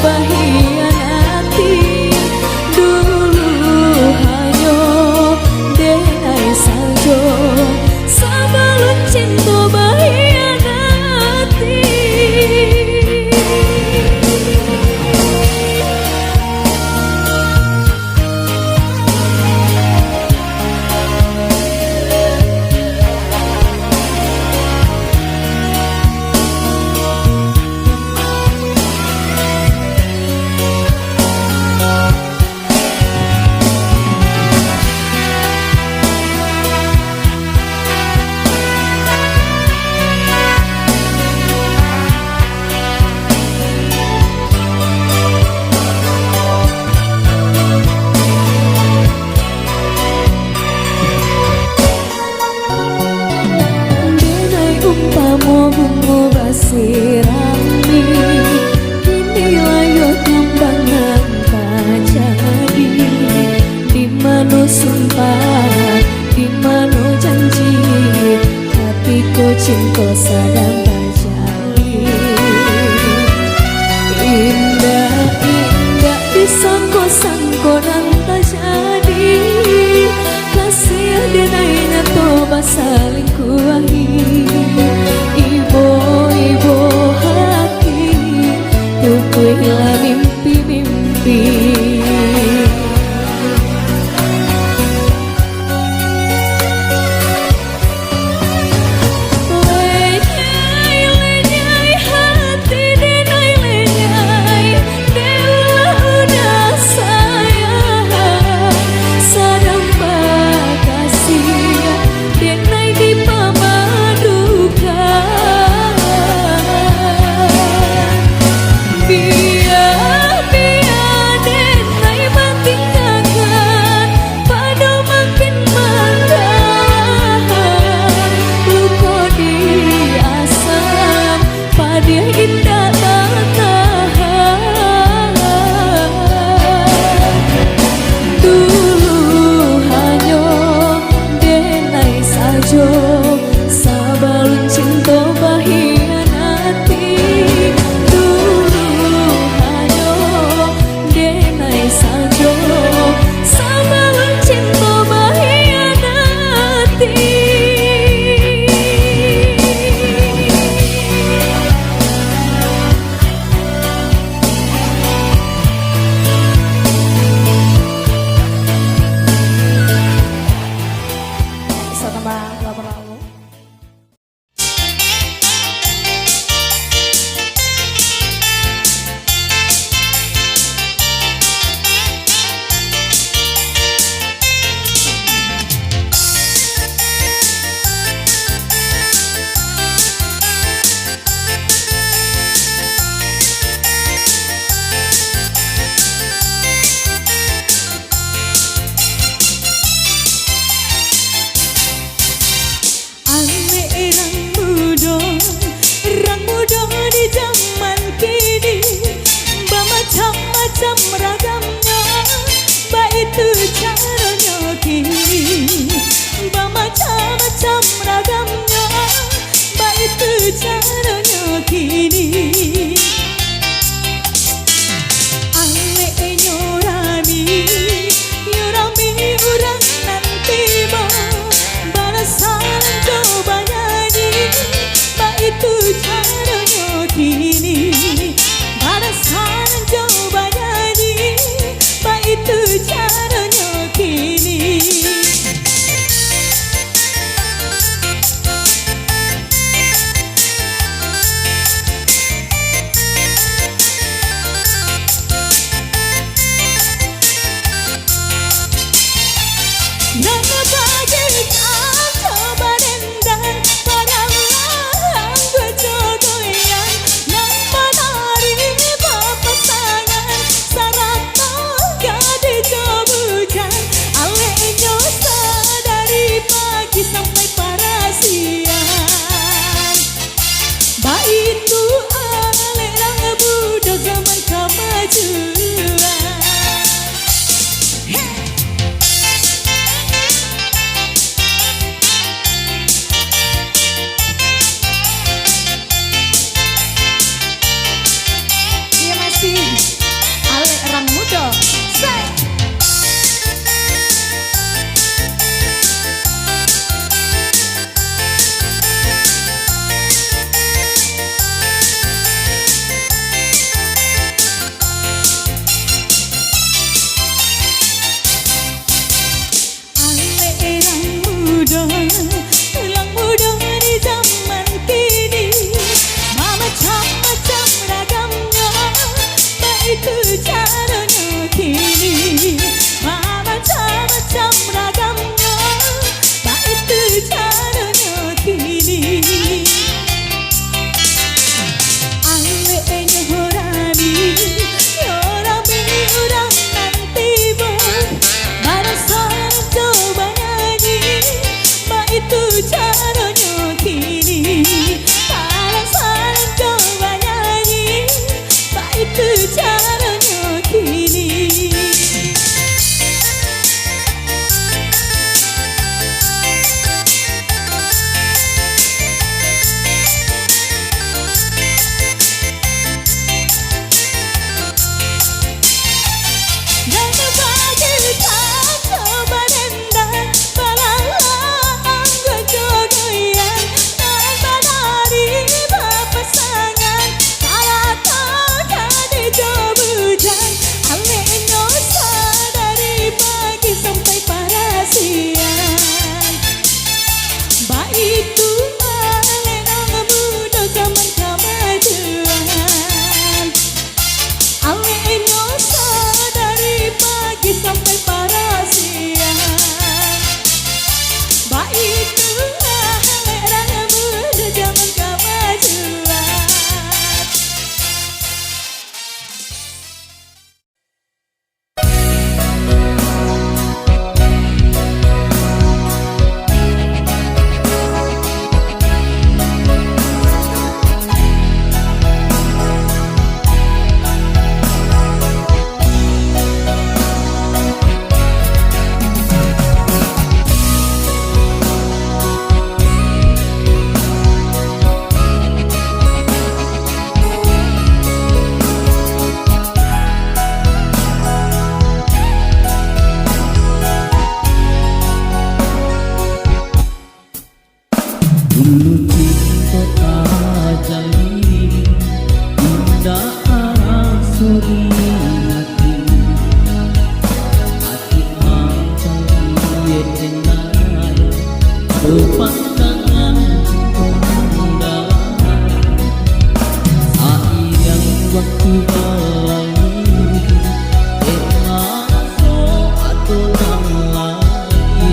berhianati. Dulu hanya denai saja sebelum cinta berhianati. Umpama bunga basirami, kini layu tambangan kajadi. Di mana sumpah, di mana janji, hatiku cinta sadang terjadi. Indah, indah disangko-sangko dan terjadi. Kasih denai nyato basaling kuahi. Ibu hati tukuilah mimpi-mimpi. Lenyai hati denai lenyai, Dewa udah sayang sadang bakasih denai di pamadukan. Biar caranya kini. Dan bagi tak coba dendam balalang gojogoyan tanpa dari pasangan salah tak dicobujan aleno dari pagi sampai parasian baik itu aleno muda zaman kemajuan aleno dari pagi sampai parasian baik itu aleno muda zaman kemajuan. Dulu cinta tak jalin indah suri hati macam dia dengar berpandangan cinta sayang waktu berlalu masuk atau lagi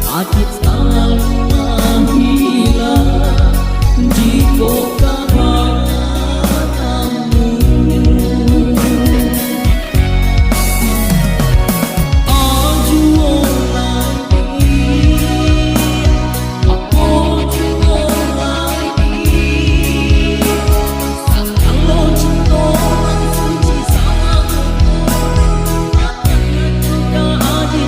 hati selalu jika kepadamu ajuan lagi aku jual lagi kalau cinta suci sama akan juga ada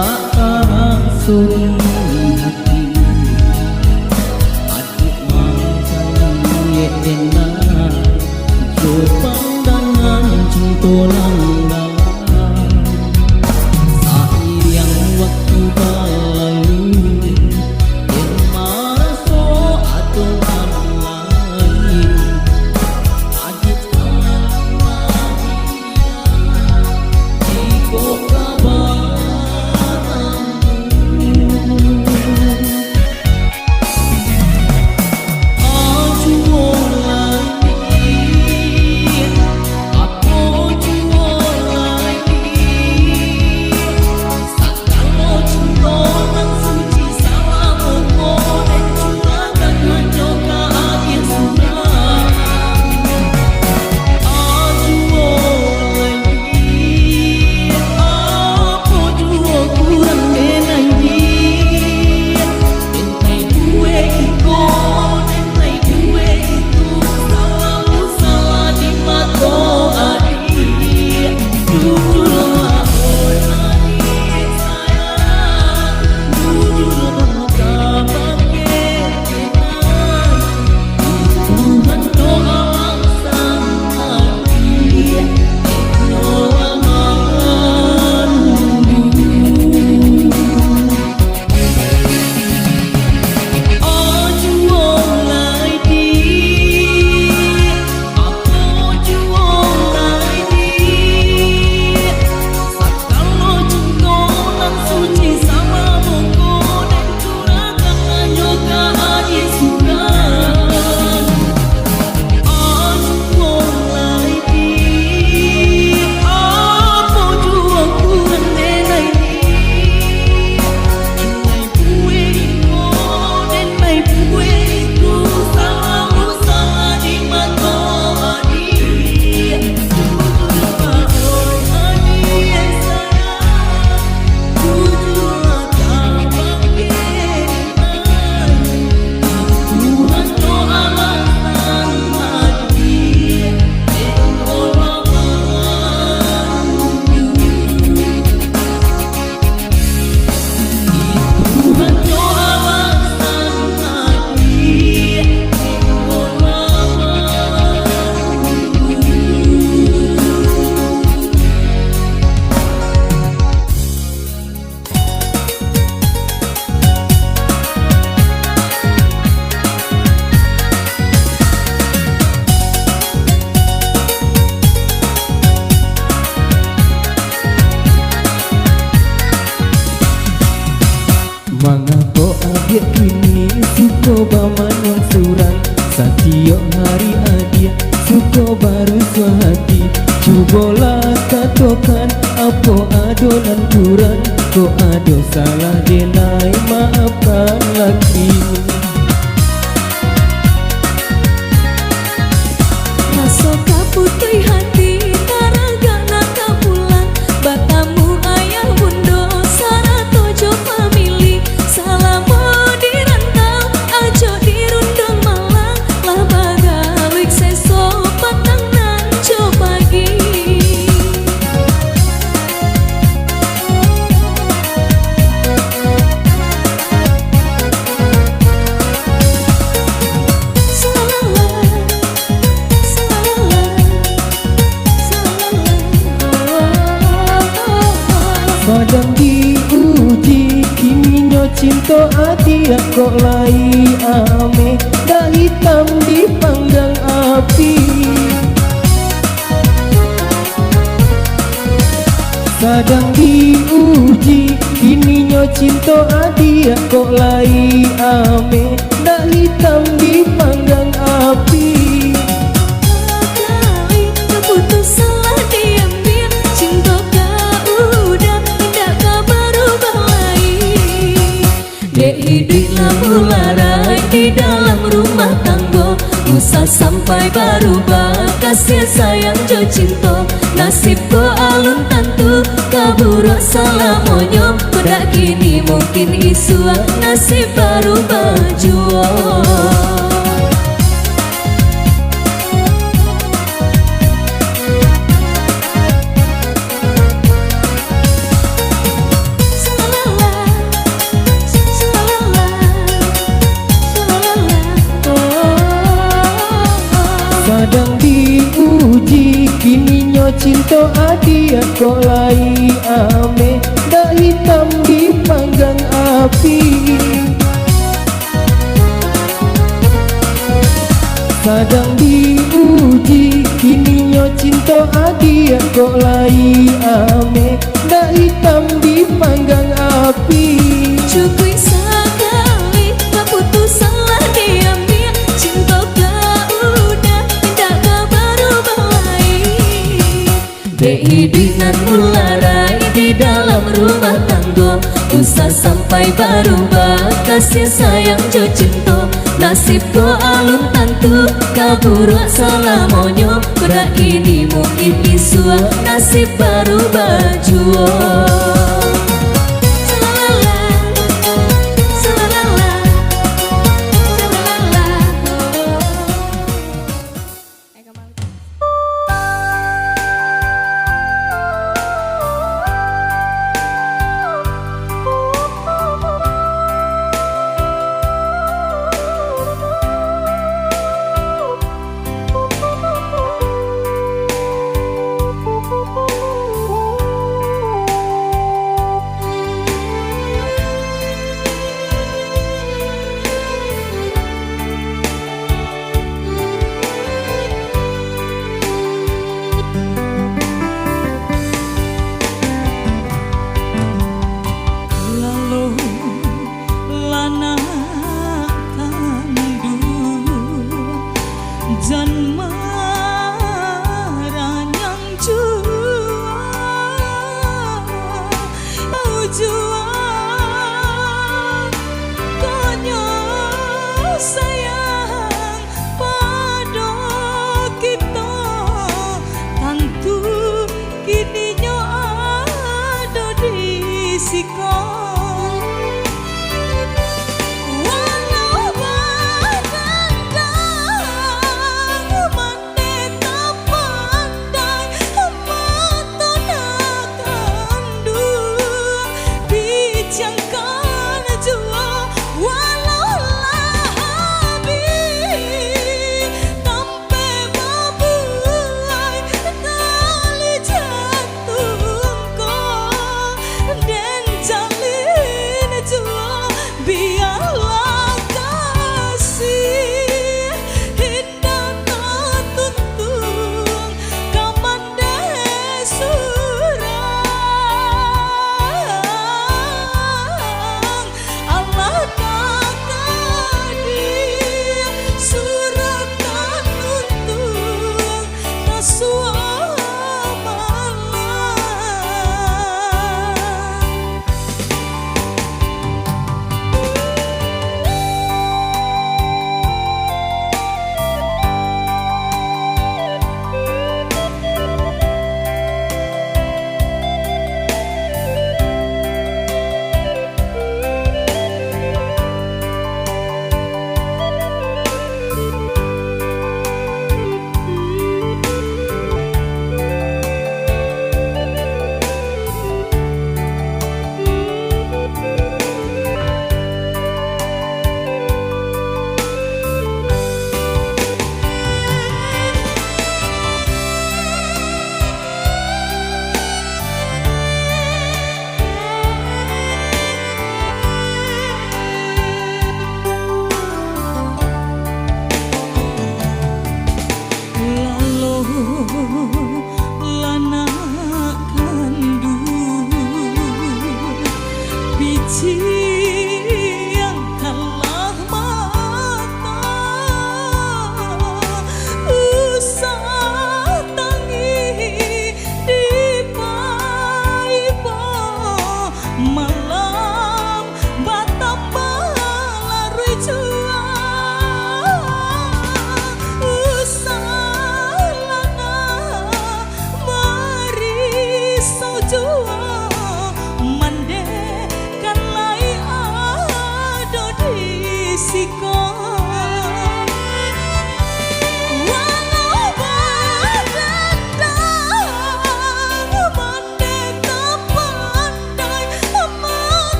suara suri hati adik macam dia dengar pandangan cinta langgar sayang waktu berlalu yang masuk atau lain adik Setiap hari adia suko baru suahati. Cubolah katakan apa adonan kurang, ko ado salah denai maafkan lagi. Rasa kaputui hati taraga naka pulang. Batamu ayah bundo sarato jo famili. Salamo dirantau ajo dirundung malang. Lah bagalik seso patang nan jo pagi. Padang diuji kini cinta hati kok lai ame. Dah hitam dipanggang api. Kadang diuji kini cinta hati kok lai ame. Dah hitam dipanggang api. Kali keputusan lah diambil. Cinta kau udah tidak kau berubah lagi. Dek hiduplah mularai di dalam rumah tangga. Usah sampai berubah kasih sayang jo cinta. Nasib ko alun tantu kabur salamonyo. Pada kini mungkin isua nasib berubah jua. Kadang diuji kini cinta adia kok lai ame. Dah hitam dipanggang api. Kadang diuji kini cinta adia kok lai ame. Dah hitam dipanggang api. Cukup sekali keputusan lah diambil. Cinta kau udah tidak kau berubah lagi. Dek hidup nan mularai di dalam rumah tangga. Usah sampai berubah kasih sayang jo cinta. Nasib ko alun tantu kabur salamonyo. Pada kini mungkin isua nasib berubah jua. Jannah